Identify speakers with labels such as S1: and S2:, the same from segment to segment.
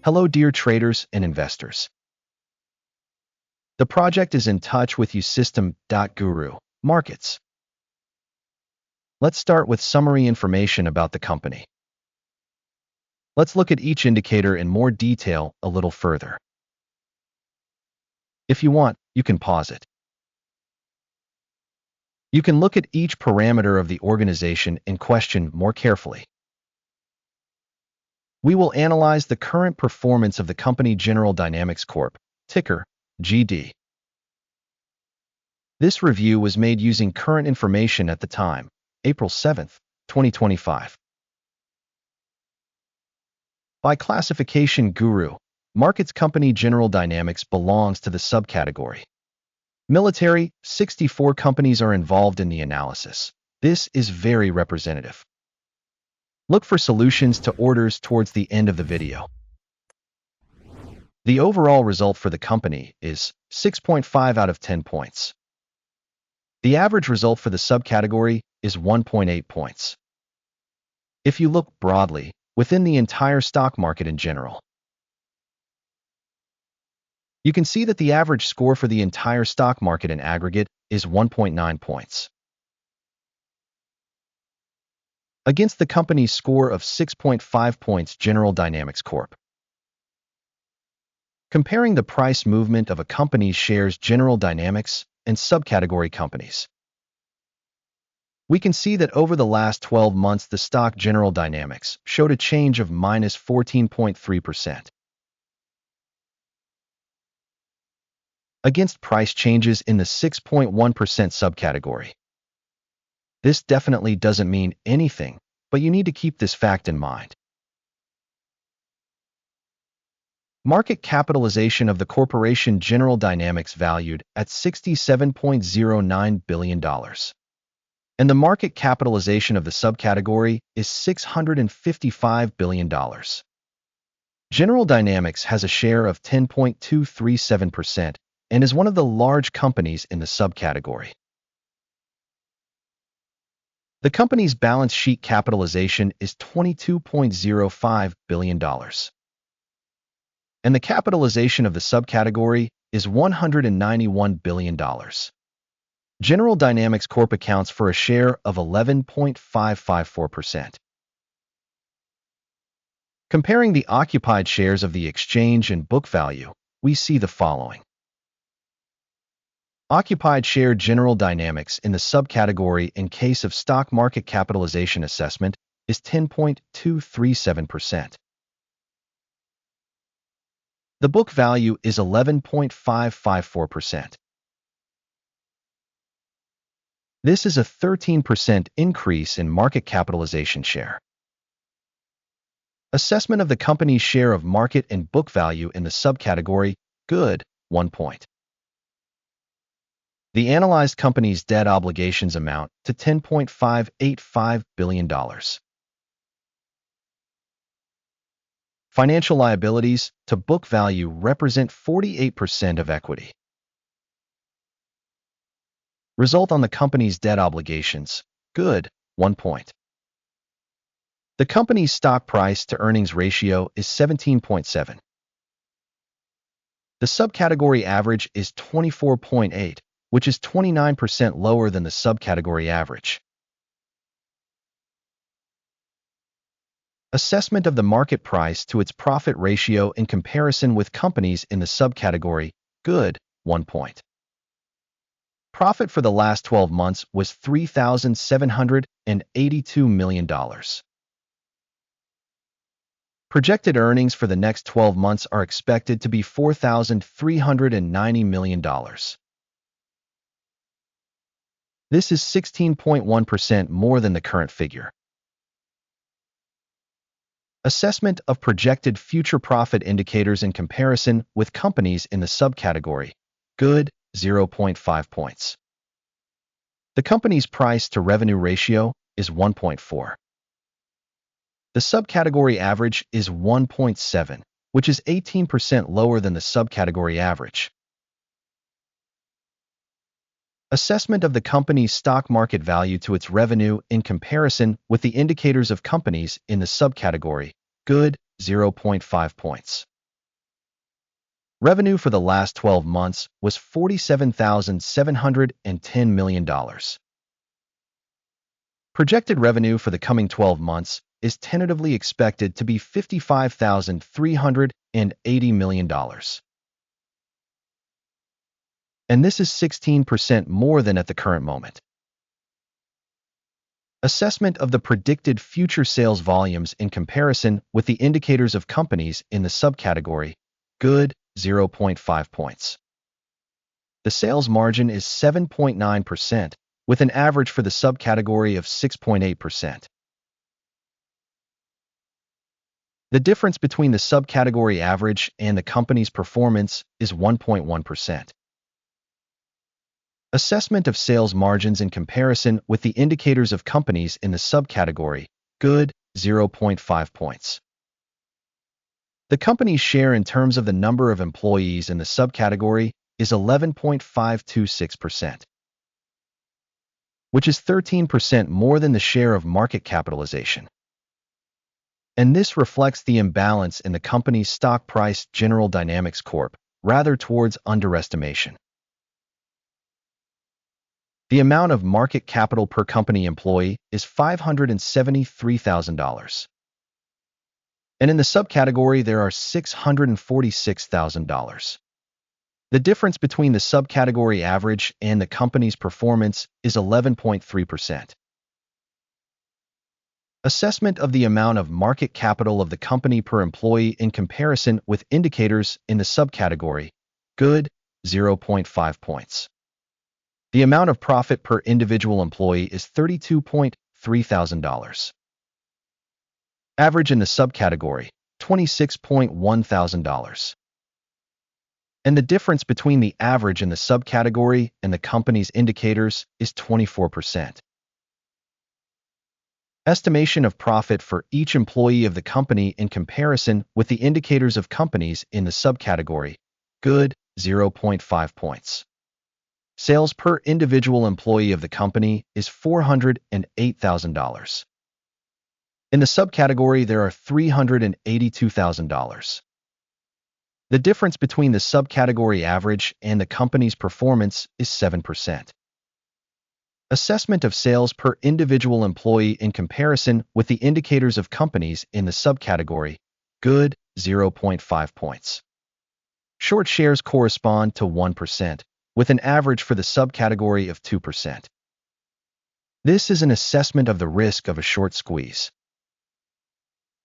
S1: Hello, dear traders and investors. The project is in touch with you, System.GURU.Markets. Let's start with summary information about the company. Let's look at each indicator in more detail a little further. If you want, you can pause it. You can look at each parameter of the organization in question more carefully. We will analyze the current performance of the company General Dynamics Corp, ticker GD. This review was made using current information at the time, April 7, 2025. By classification Guru.Markets company General Dynamics belongs to the subcategory Military. 64 companies are involved in the analysis. This is very representative. Look for solutions to orders towards the end of the video. The overall result for the company is 6.5 out of 10 points. The average result for the subcategory is 1.8 points. If you look broadly, within the entire stock market in general, you can see that the average score for the entire stock market in aggregate is 1.9 points. Against the company's score of 6.5 points, General Dynamics Corp. Comparing the price movement of a company's shares General Dynamics and subcategory companies, we can see that over the last 12 months the stock General Dynamics showed a change of minus 14.3%. Against price changes in the 6.1% subcategory. This definitely doesn't mean anything, but you need to keep this fact in mind. Market capitalization of the corporation General Dynamics valued at $67.09 billion. And the market capitalization of the subcategory is $655 billion. General Dynamics has a share of 10.237% and is one of the large companies in the subcategory. The company's balance sheet capitalization is $22.05 billion. And the capitalization of the subcategory is $191 billion. General Dynamics Corp accounts for a share of 11.554%. Comparing the occupied shares of the exchange and book value, we see the following. Occupied share General Dynamics in the subcategory in case of stock market capitalization assessment is 10.237%. The book value is 11.554%. This is a 13% increase in market capitalization share. Assessment of the company's share of market and book value in the subcategory, good, 1 point. The analyzed company's debt obligations amount to $10.585 billion. Financial liabilities to book value represent 48% of equity. Result on the company's debt obligations, good, 1 point. The company's stock price to earnings ratio is 17.7. The subcategory average is 24.8. Which is 29% lower than the subcategory average. Assessment of the market price to its profit ratio in comparison with companies in the subcategory, good, 1 point. Profit for the last 12 months was $3,782 million. Projected earnings for the next 12 months are expected to be $4,390 million. This is 16.1% more than the current figure. Assessment of projected future profit indicators in comparison with companies in the subcategory, good, 0.5 points. The company's price to revenue ratio is 1.4. The subcategory average is 1.7, which is 18% lower than the subcategory average. Assessment of the company's stock market value to its revenue in comparison with the indicators of companies in the subcategory, good, 0.5 points. Revenue for the last 12 months was $47,710 million. Projected revenue for the coming 12 months is tentatively expected to be $55,380 million. And this is 16% more than at the current moment. Assessment of the predicted future sales volumes in comparison with the indicators of companies in the subcategory, good, 0.5 points. The sales margin is 7.9%, with an average for the subcategory of 6.8%. The difference between the subcategory average and the company's performance is 1.1%. Assessment of sales margins in comparison with the indicators of companies in the subcategory, good, 0.5 points. The company's share in terms of the number of employees in the subcategory is 11.526%, which is 13% more than the share of market capitalization. And this reflects the imbalance in the company's stock price, General Dynamics Corp, rather towards underestimation. The amount of market capital per company employee is $573,000. And in the subcategory, there are $646,000. The difference between the subcategory average and the company's performance is 11.3%. Assessment of the amount of market capital of the company per employee in comparison with indicators in the subcategory, good, 0.5 points. The amount of profit per individual employee is $32,300. Average in the subcategory, $26,100. And the difference between the average in the subcategory and the company's indicators is 24%. Estimation of profit for each employee of the company in comparison with the indicators of companies in the subcategory, good, 0.5 points. Sales per individual employee of the company is $408,000. In the subcategory, there are $382,000. The difference between the subcategory average and the company's performance is 7%. Assessment of sales per individual employee in comparison with the indicators of companies in the subcategory, good, 0.5 points. Short shares correspond to 1%, with an average for the subcategory of 2%. This is an assessment of the risk of a short squeeze.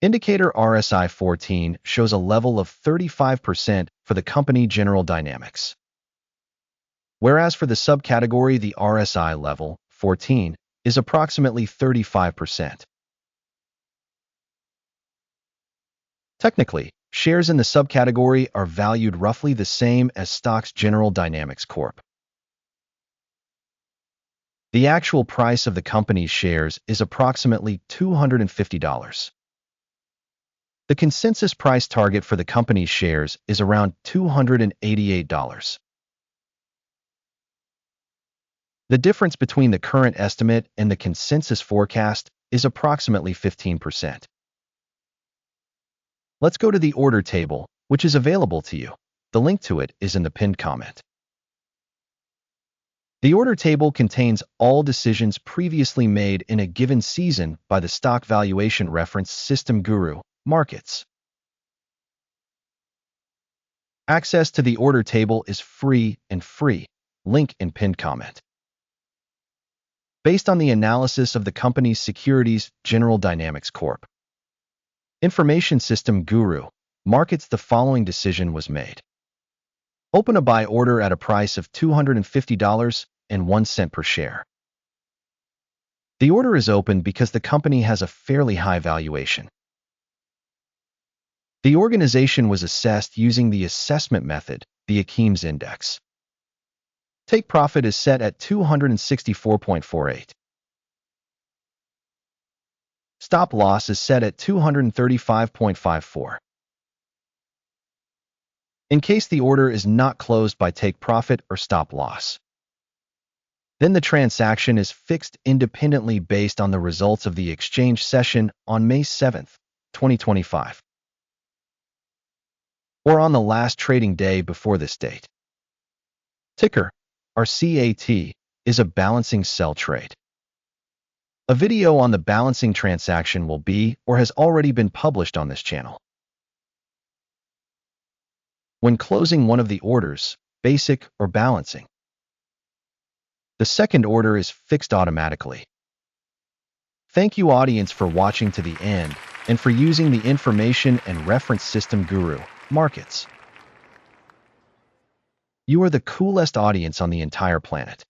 S1: Indicator RSI 14 shows a level of 35% for the company General Dynamics. Whereas for the subcategory, the RSI level, 14, is approximately 35%. Technically, shares in the subcategory are valued roughly the same as stocks General Dynamics Corp. The actual price of the company's shares is approximately $250. The consensus price target for the company's shares is around $288. The difference between the current estimate and the consensus forecast is approximately 15%. Let's go to the order table, which is available to you. The link to it is in the pinned comment. The order table contains all decisions previously made in a given season by the stock valuation reference System.GURU.Markets. Access to the order table is free. Link in pinned comment. Based on the analysis of the company's securities, General Dynamics Corp. Information System.GURU.Markets, the following decision was made. Open a buy order at a price of $250.01 per share. The order is open because the company has a fairly high valuation. The organization was assessed using the assessment method, the Akeem's Index. Take profit is set at 264.48. Stop loss is set at 235.54. In case the order is not closed by take profit or stop loss, then the transaction is fixed independently based on the results of the exchange session on May 7, 2025. or on the last trading day before this date. Ticker, or CAT, is a balancing sell trade. A video on the balancing transaction will be or has already been published on this channel. When closing one of the orders, basic or balancing, the second order is fixed automatically. Thank you, audience, for watching to the end and for using the information and reference System.GURU.Markets. You are the coolest audience on the entire planet.